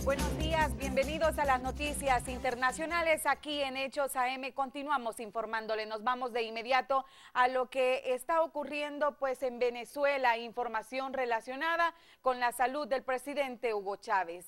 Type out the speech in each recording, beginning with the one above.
Buenos días, bienvenidos a las noticias internacionales aquí en Hechos AM. Continuamos informándole, nos vamos de inmediato a lo que está ocurriendo pues en Venezuela, información relacionada con la salud del presidente Hugo Chávez.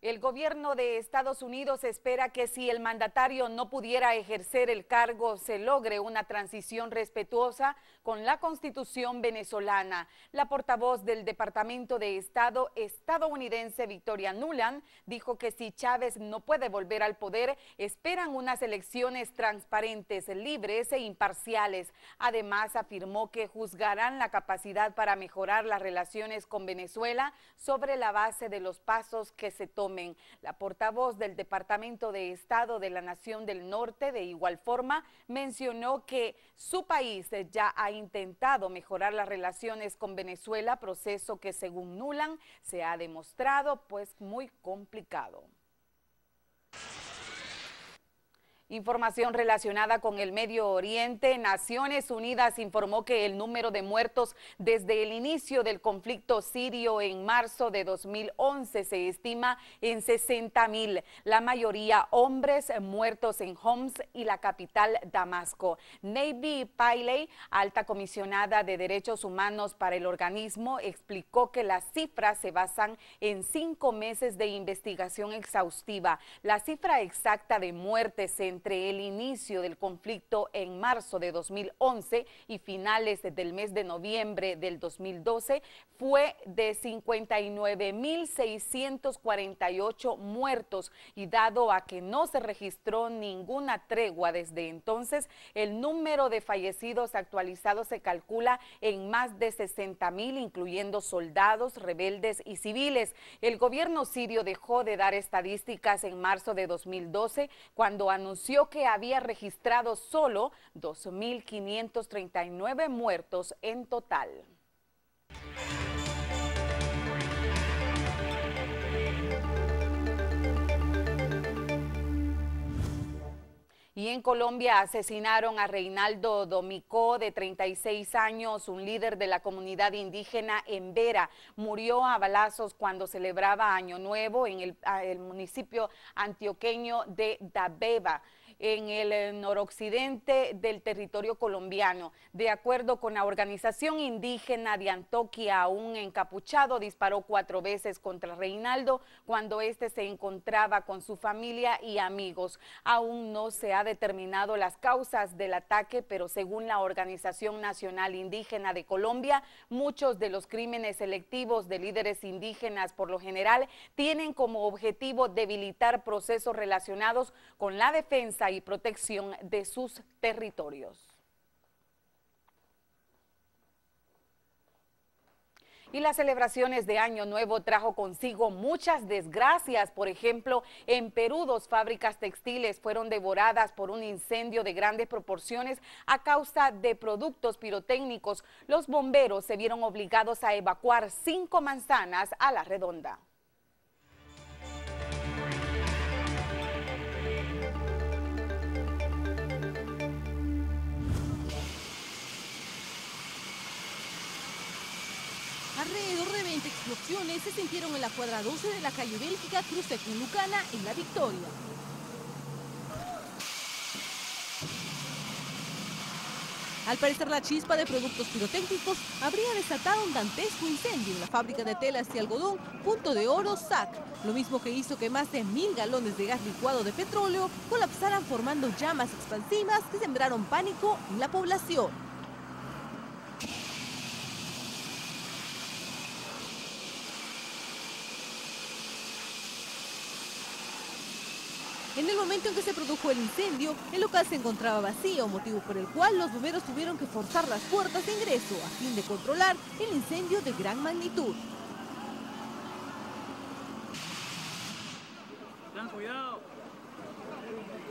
El gobierno de Estados Unidos espera que si el mandatario no pudiera ejercer el cargo, se logre una transición respetuosa con la Constitución venezolana. La portavoz del Departamento de Estado estadounidense, Victoria Nuland, dijo que si Chávez no puede volver al poder, esperan unas elecciones transparentes, libres e imparciales. Además, afirmó que juzgarán la capacidad para mejorar las relaciones con Venezuela sobre la base de los pasos que se tomen. La portavoz del Departamento de Estado de la Nación del Norte, de igual forma, mencionó que su país ya ha intentado mejorar las relaciones con Venezuela, proceso que según Nuland se ha demostrado pues muy complicado. Información relacionada con el Medio Oriente. Naciones Unidas informó que el número de muertos desde el inicio del conflicto sirio en marzo de 2011 se estima en 60.000, la mayoría hombres muertos en Homs y la capital Damasco. Navy Pillay, alta comisionada de derechos humanos para el organismo, explicó que las cifras se basan en 5 meses de investigación exhaustiva. La cifra exacta de muertes entre el inicio del conflicto en marzo de 2011 y finales del mes de noviembre del 2012 fue de 59.648 muertos, y dado a que no se registró ninguna tregua desde entonces, el número de fallecidos actualizados se calcula en más de 60.000, incluyendo soldados, rebeldes y civiles. El gobierno sirio dejó de dar estadísticas en marzo de 2012, cuando anunció que había registrado solo 2.539 muertos en total. Y en Colombia asesinaron a Reinaldo Domicó, de 36 años, un líder de la comunidad indígena en Vera. Murió a balazos cuando celebraba Año Nuevo en el municipio antioqueño de Dabeba, en el noroccidente del territorio colombiano. De acuerdo con la organización indígena de Antioquia, un encapuchado disparó 4 veces contra Reinaldo cuando éste se encontraba con su familia y amigos. Aún no se ha determinado las causas del ataque, pero según la Organización Nacional Indígena de Colombia, muchos de los crímenes selectivos de líderes indígenas por lo general tienen como objetivo debilitar procesos relacionados con la defensa y protección de sus territorios. Y las celebraciones de Año Nuevo trajo consigo muchas desgracias. Por ejemplo, en Perú, 2 fábricas textiles fueron devoradas por un incendio de grandes proporciones a causa de productos pirotécnicos. Los bomberos se vieron obligados a evacuar 5 manzanas a la redonda. Alrededor de 20 explosiones se sintieron en la cuadra 12 de la calle Bélgica, cruce con Lucana, en La Victoria. Al parecer, la chispa de productos pirotécnicos habría desatado un dantesco incendio en la fábrica de telas y algodón Punto de Oro SAC, lo mismo que hizo que más de 1.000 galones de gas licuado de petróleo colapsaran, formando llamas expansivas que sembraron pánico en la población. En el momento en que se produjo el incendio, el local se encontraba vacío, motivo por el cual los bomberos tuvieron que forzar las puertas de ingreso a fin de controlar el incendio de gran magnitud. Ten cuidado.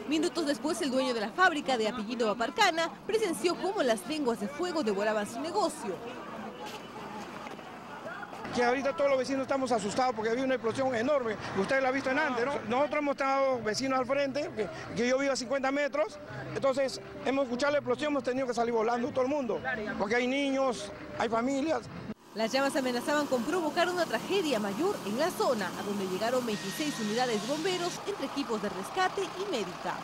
Minutos después, el dueño de la fábrica, de apellido Aparcana, presenció cómo las lenguas de fuego devoraban su negocio. Que ahorita todos los vecinos estamos asustados porque había una explosión enorme, usted la ha visto en antes, ¿no? Nosotros hemos estado vecinos al frente, que yo vivo a 50 metros, entonces hemos escuchado la explosión, hemos tenido que salir volando todo el mundo, porque hay niños, hay familias. Las llamas amenazaban con provocar una tragedia mayor en la zona, a donde llegaron 26 unidades de bomberos entre equipos de rescate y médica.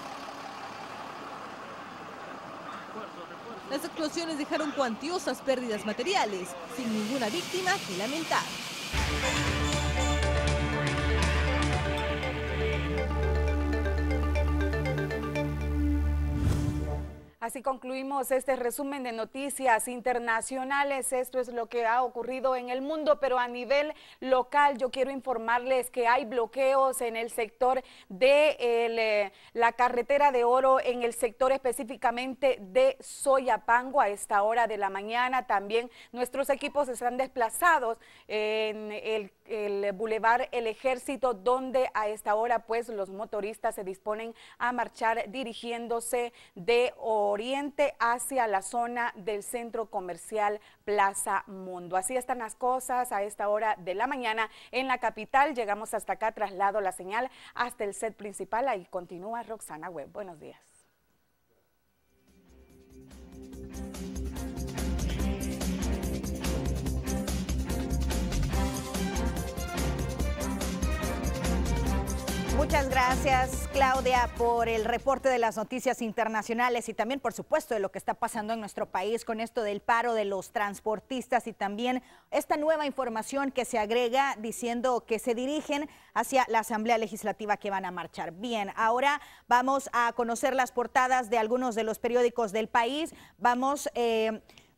Las explosiones dejaron cuantiosas pérdidas materiales, sin ninguna víctima que lamentar. Así concluimos este resumen de noticias internacionales. Esto es lo que ha ocurrido en el mundo, pero a nivel local yo quiero informarles que hay bloqueos en el sector de la carretera de Oro, en el sector específicamente de Soyapango a esta hora de la mañana. También nuestros equipos están desplazados en el Boulevard El Ejército, donde a esta hora pues los motoristas se disponen a marchar dirigiéndose de oriente hacia la zona del centro comercial Plaza Mundo. Así están las cosas a esta hora de la mañana en la capital. Llegamos hasta acá, traslado la señal hasta el set principal. Ahí continúa Roxana Webb. Buenos días. Muchas gracias, Claudia, por el reporte de las noticias internacionales y también, por supuesto, de lo que está pasando en nuestro país con esto del paro de los transportistas y también esta nueva información que se agrega diciendo que se dirigen hacia la Asamblea Legislativa que van a marchar. Bien, ahora vamos a conocer las portadas de algunos de los periódicos del país.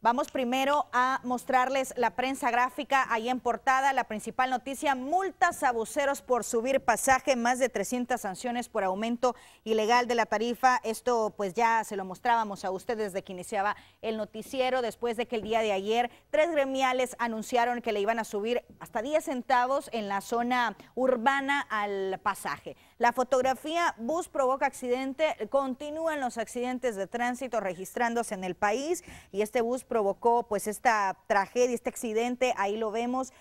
Vamos primero a mostrarles la prensa gráfica ahí en portada. La principal noticia: multas a buceros por subir pasaje, más de 300 sanciones por aumento ilegal de la tarifa. Esto pues ya se lo mostrábamos a ustedes desde que iniciaba el noticiero, después de que el día de ayer 3 gremiales anunciaron que le iban a subir hasta 10 centavos en la zona urbana al pasaje. La fotografía: bus provoca accidente, continúan los accidentes de tránsito registrándose en el país y este bus provocó pues esta tragedia, este accidente. Ahí lo vemos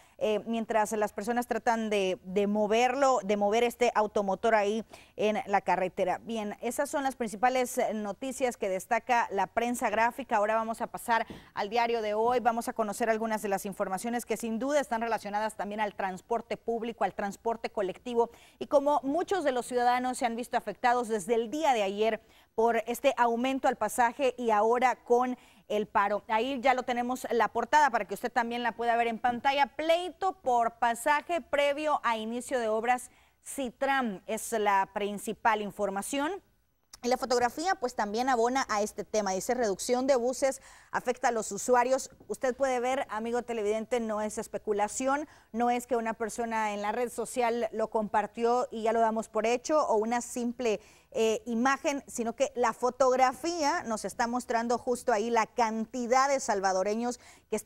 mientras las personas tratan de mover este automotor ahí en la carretera. Bien, esas son las principales noticias que destaca la prensa gráfica. Ahora vamos a pasar al diario de hoy. Vamos a conocer algunas de las informaciones que sin duda están relacionadas también al transporte público, al transporte colectivo, y como muchos de los ciudadanos se han visto afectados desde el día de ayer por este aumento al pasaje y ahora con el paro. Ahí ya lo tenemos la portada para que usted también la pueda ver en pantalla. Pleito por pasaje previo a inicio de obras Citram es la principal información. Y la fotografía pues también abona a este tema. Dice: reducción de buses afecta a los usuarios. Usted puede ver, amigo televidente, no es especulación, no es que una persona en la red social lo compartió y ya lo damos por hecho, o una simple imagen, sino que la fotografía nos está mostrando justo ahí la cantidad de salvadoreños que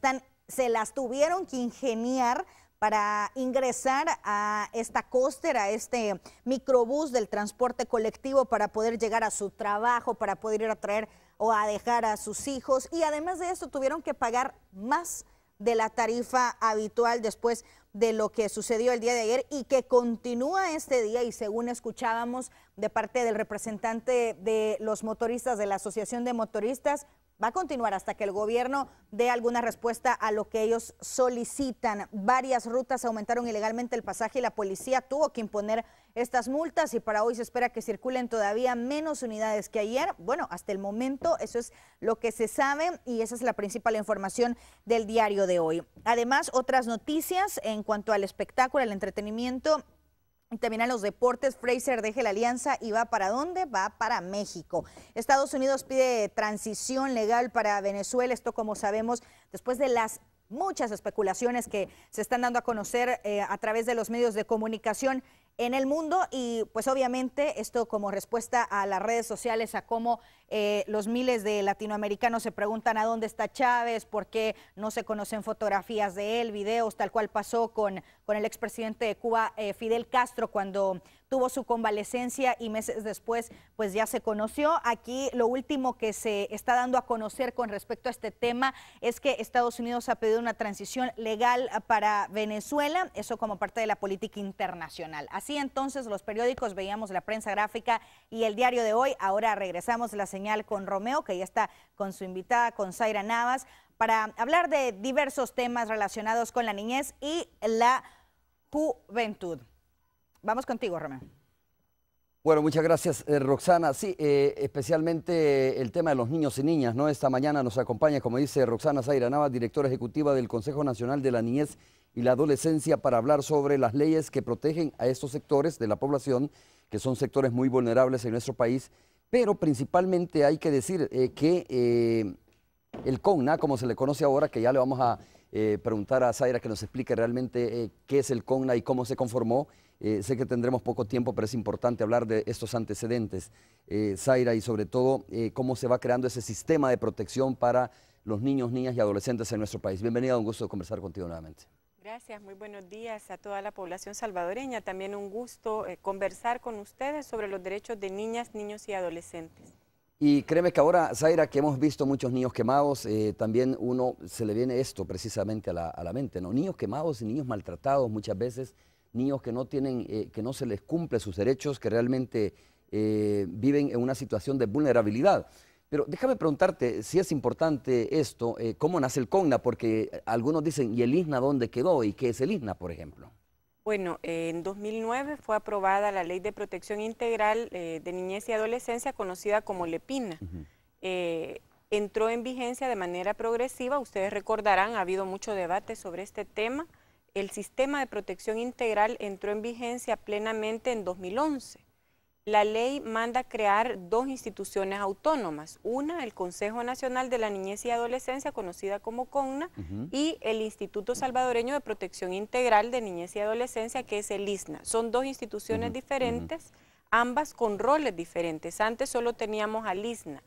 se las tuvieron que ingeniar para ingresar a esta coaster, a este microbús del transporte colectivo para poder llegar a su trabajo, para poder ir a traer o a dejar a sus hijos. Y además de esto tuvieron que pagar más de la tarifa habitual después de lo que sucedió el día de ayer y que continúa este día, y según escuchábamos de parte del representante de los motoristas de la Asociación de Motoristas, va a continuar hasta que el gobierno dé alguna respuesta a lo que ellos solicitan. Varias rutas aumentaron ilegalmente el pasaje y la policía tuvo que imponer estas multas, y para hoy se espera que circulen todavía menos unidades que ayer. Bueno, hasta el momento eso es lo que se sabe y esa es la principal información del diario de hoy. Además, otras noticias en cuanto al espectáculo, al entretenimiento y también a los deportes. Fraser deja la alianza y va ¿para dónde? Va para México. Estados Unidos pide transición legal para Venezuela. Esto, como sabemos, después de las muchas especulaciones que se están dando a conocer a través de los medios de comunicación en el mundo, y pues obviamente esto como respuesta a las redes sociales, a cómo los miles de latinoamericanos se preguntan a dónde está Chávez, por qué no se conocen fotografías de él, videos, tal cual pasó con el expresidente de Cuba, Fidel Castro, cuando tuvo su convalecencia y meses después pues ya se conoció. Aquí lo último que se está dando a conocer con respecto a este tema es que Estados Unidos ha pedido una transición legal para Venezuela, eso como parte de la política internacional. Así entonces los periódicos, veíamos la prensa gráfica y el diario de hoy. Ahora regresamos la señal con Romeo, que ya está con su invitada, con Zaira Navas, para hablar de diversos temas relacionados con la niñez y la juventud. Vamos contigo, Romeo. Bueno, muchas gracias, Roxana. Sí, especialmente el tema de los niños y niñas, ¿no? Esta mañana nos acompaña, como dice Roxana Zaira Navas, directora ejecutiva del Consejo Nacional de la Niñez y la Adolescencia, para hablar sobre las leyes que protegen a estos sectores de la población, que son sectores muy vulnerables en nuestro país, pero principalmente hay que decir que el CONNA, como se le conoce ahora, que ya le vamos a preguntar a Zaira que nos explique realmente qué es el CONNA y cómo se conformó. Sé que tendremos poco tiempo, pero es importante hablar de estos antecedentes, Zaira, y sobre todo cómo se va creando ese sistema de protección para los niños, niñas y adolescentes en nuestro país. Bienvenida, un gusto conversar contigo nuevamente. Gracias, muy buenos días a toda la población salvadoreña. También un gusto conversar con ustedes sobre los derechos de niñas, niños y adolescentes. Y créeme que ahora, Zaira, que hemos visto muchos niños quemados, también se le viene esto precisamente a la mente, ¿no? Niños quemados y niños maltratados muchas veces, niños que no tienen, que no se les cumple sus derechos, que realmente viven en una situación de vulnerabilidad. Pero déjame preguntarte si es importante esto, ¿cómo nace el CONNA? Porque algunos dicen, ¿y el ISNA dónde quedó? ¿Y qué es el ISNA, por ejemplo? Bueno, en 2009 fue aprobada la Ley de Protección Integral de Niñez y Adolescencia, conocida como LEPINA. Entró en vigencia de manera progresiva. Ustedes recordarán, ha habido mucho debate sobre este tema. El sistema de protección integral entró en vigencia plenamente en 2011. La ley manda crear dos instituciones autónomas, una, el Consejo Nacional de la Niñez y Adolescencia, conocida como CONNA, y el Instituto Salvadoreño de Protección Integral de Niñez y Adolescencia, que es el ISNA. Son dos instituciones diferentes, ambas con roles diferentes. Antes solo teníamos al ISNA.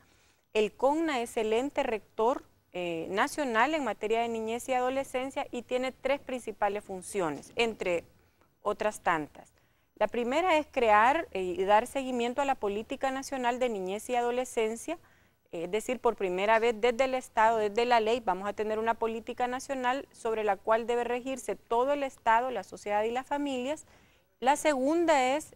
El CONNA es el ente rector nacional en materia de niñez y adolescencia y tiene tres principales funciones, entre otras tantas. La primera es crear y dar seguimiento a la Política Nacional de Niñez y Adolescencia, es decir, por primera vez desde el Estado, desde la ley, vamos a tener una política nacional sobre la cual debe regirse todo el Estado, la sociedad y las familias. La segunda es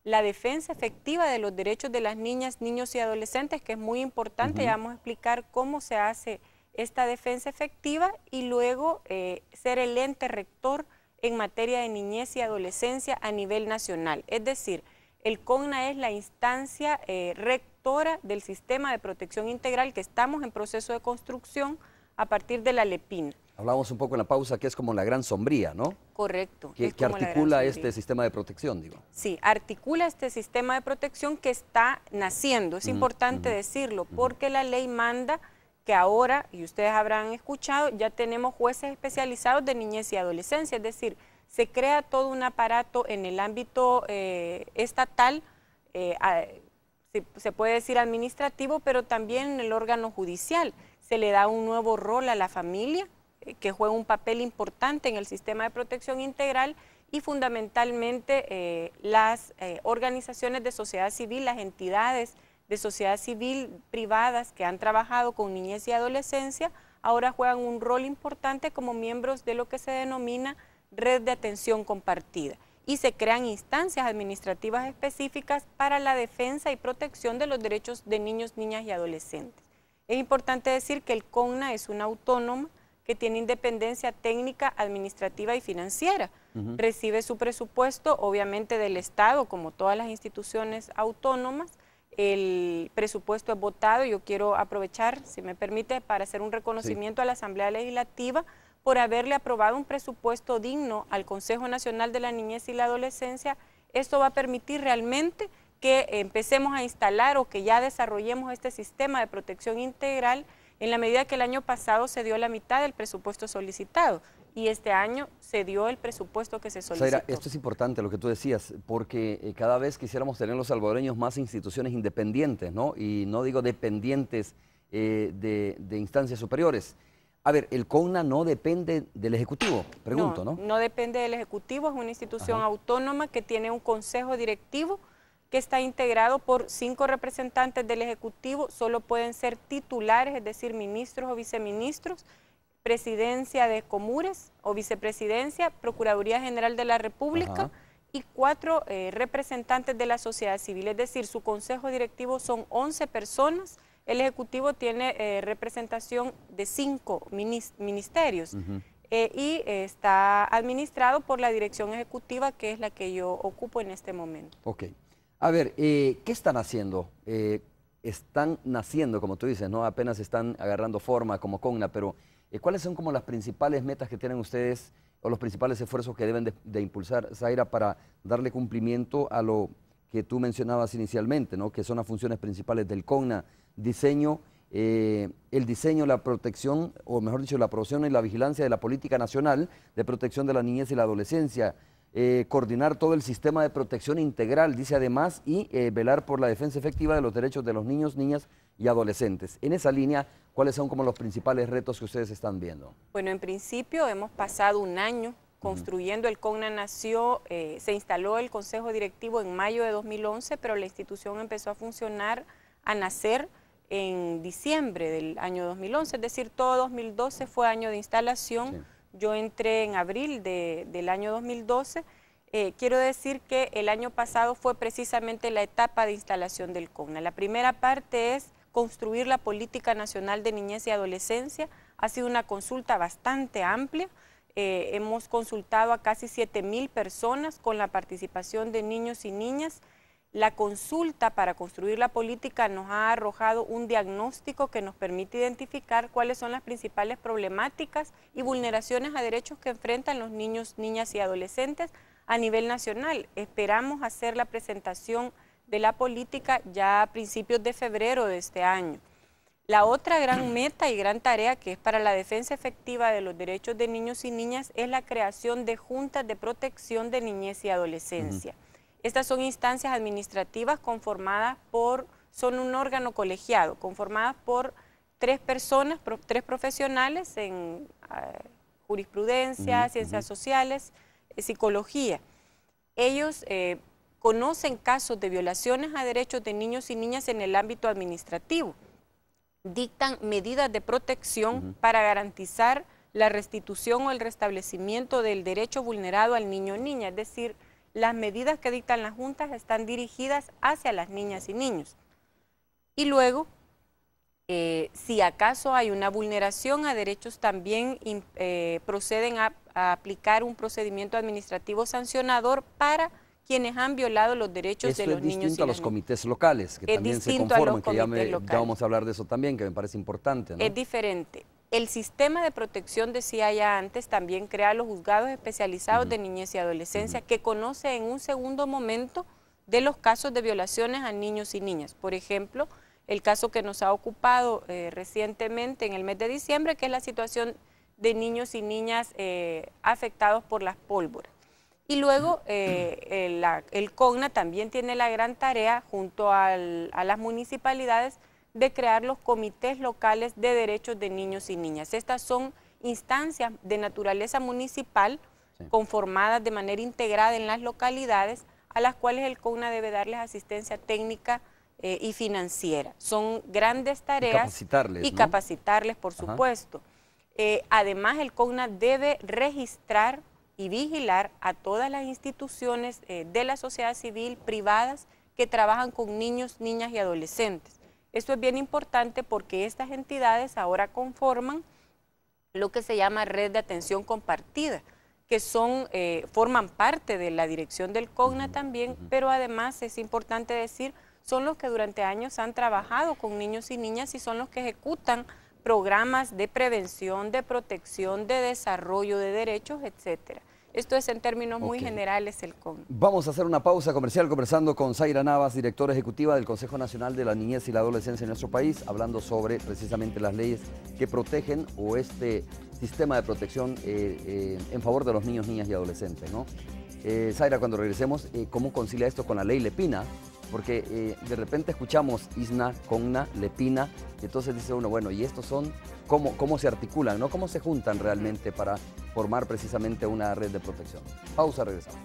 la defensa efectiva de los derechos de las niñas, niños y adolescentes, que es muy importante. Ya vamos a explicar cómo se hace esta defensa efectiva, y luego ser el ente rector en materia de niñez y adolescencia a nivel nacional. Es decir, el CONNA es la instancia rectora del sistema de protección integral que estamos en proceso de construcción a partir de la LEPINA. Hablábamos un poco en la pausa que es como la gran sombría, ¿no? Correcto. Que articula este sistema de protección, digo. Sí, articula este sistema de protección que está naciendo. Es importante decirlo, porque la ley manda que ahora, y ustedes habrán escuchado, ya tenemos jueces especializados de niñez y adolescencia, es decir, se crea todo un aparato en el ámbito estatal, se puede decir administrativo, pero también en el órgano judicial. Se le da un nuevo rol a la familia, que juega un papel importante en el sistema de protección integral, y fundamentalmente las organizaciones de sociedad civil, las entidades de sociedad civil privadas que han trabajado con niñez y adolescencia, ahora juegan un rol importante como miembros de lo que se denomina red de atención compartida, y se crean instancias administrativas específicas para la defensa y protección de los derechos de niños, niñas y adolescentes. Es importante decir que el CONNA es una autónoma que tiene independencia técnica, administrativa y financiera. Recibe su presupuesto obviamente del Estado, como todas las instituciones autónomas. El presupuesto es votado. Yo quiero aprovechar, si me permite, para hacer un reconocimiento a la Asamblea Legislativa por haberle aprobado un presupuesto digno al Consejo Nacional de la Niñez y la Adolescencia. Esto va a permitir realmente que empecemos a instalar o que ya desarrollemos este sistema de protección integral, en la medida que el año pasado se dio la mitad del presupuesto solicitado y este año se dio el presupuesto que se solicitó. Zaira, esto es importante lo que tú decías, porque cada vez quisiéramos tener los salvadoreños más instituciones independientes, ¿no? Y no digo dependientes de instancias superiores. A ver, el CONNA no depende del Ejecutivo, pregunto, ¿no? No depende del Ejecutivo, es una institución autónoma que tiene un consejo directivo que está integrado por 5 representantes del Ejecutivo. Solo pueden ser titulares, es decir, ministros o viceministros, presidencia de Comures o vicepresidencia, Procuraduría General de la República y 4 representantes de la sociedad civil. Es decir, su consejo directivo son 11 personas el Ejecutivo tiene representación de 5 ministerios y está administrado por la Dirección Ejecutiva, que es la que yo ocupo en este momento. Ok. A ver, ¿qué están haciendo? Están naciendo, como tú dices, ¿no? Apenas están agarrando forma como CONNA, pero ¿cuáles son como las principales metas que tienen ustedes o los principales esfuerzos que deben de impulsar, Zaira, para darle cumplimiento a lo que tú mencionabas inicialmente, ¿no? Que son las funciones principales del CONNA: diseño, el diseño, la protección, o mejor dicho, la aprobación y la vigilancia de la política nacional de protección de la niñez y la adolescencia, coordinar todo el sistema de protección integral, dice además, y velar por la defensa efectiva de los derechos de los niños, niñas y adolescentes. En esa línea, ¿cuáles son como los principales retos que ustedes están viendo? Bueno, en principio hemos pasado un año construyendo. El CONNA nació, se instaló el Consejo Directivo en mayo de 2011, pero la institución empezó a funcionar, a nacer en diciembre del año 2011, es decir, todo 2012 fue año de instalación. Sí. Yo entré en abril del año 2012. Quiero decir que el año pasado fue precisamente la etapa de instalación del CONNA. La primera parte es construir la Política Nacional de Niñez y Adolescencia. Ha sido una consulta bastante amplia. Hemos consultado a casi 7.000 personas con la participación de niños y niñas. La consulta para construir la política nos ha arrojado un diagnóstico que nos permite identificar cuáles son las principales problemáticas y vulneraciones a derechos que enfrentan los niños, niñas y adolescentes a nivel nacional. Esperamos hacer la presentación de la política ya a principios de febrero de este año. La otra gran meta y gran tarea, que es para la defensa efectiva de los derechos de niños y niñas, es la creación de juntas de protección de niñez y adolescencia. Estas son instancias administrativas conformadas son un órgano colegiado, conformadas por 3 personas, 3 profesionales en jurisprudencia, ciencias sociales, psicología. Ellos conocen casos de violaciones a derechos de niños y niñas en el ámbito administrativo. Dictan medidas de protección para garantizar la restitución o el restablecimiento del derecho vulnerado al niño o niña, es decir, las medidas que dictan las juntas están dirigidas hacia las niñas y niños. Y luego, si acaso hay una vulneración a derechos, también proceden a aplicar un procedimiento administrativo sancionador para quienes han violado los derechos de los niños y niñas. Es distinto a los comités locales, que también se conforman, que ya vamos a hablar de eso también, que me parece importante, ¿no? Es diferente. El sistema de protección, decía ya antes, también crea los juzgados especializados de niñez y adolescencia, que conoce en un segundo momento de los casos de violaciones a niños y niñas. Por ejemplo, el caso que nos ha ocupado recientemente en el mes de diciembre, que es la situación de niños y niñas afectados por las pólvoras. Y luego el CONNA también tiene la gran tarea, junto a las municipalidades, de crear los comités locales de derechos de niños y niñas. Estas son instancias de naturaleza municipal, conformadas de manera integrada en las localidades, a las cuales el CONNA debe darles asistencia técnica y financiera. Son grandes tareas. Y capacitarles, por supuesto. Además, el CONNA debe registrar y vigilar a todas las instituciones de la sociedad civil privadas que trabajan con niños, niñas y adolescentes. Esto es bien importante porque estas entidades ahora conforman lo que se llama red de atención compartida, que forman parte de la dirección del CONNA también, pero además es importante decir, son los que durante años han trabajado con niños y niñas y son los que ejecutan programas de prevención, de protección, de desarrollo de derechos, etcétera. Esto es en términos muy generales el CONNA. Vamos a hacer una pausa comercial conversando con Zaira Navas, directora ejecutiva del Consejo Nacional de la Niñez y la Adolescencia en nuestro país, hablando sobre precisamente las leyes que protegen o este sistema de protección en favor de los niños, niñas y adolescentes, ¿no? Zaira, cuando regresemos, ¿cómo concilia esto con la ley Lepina? Porque de repente escuchamos ISNA, CONNA, Lepina, y entonces dice uno, bueno, ¿y estos son cómo se articulan, ¿no? ¿Cómo se juntan realmente para formar precisamente una red de protección? Pausa, regresamos.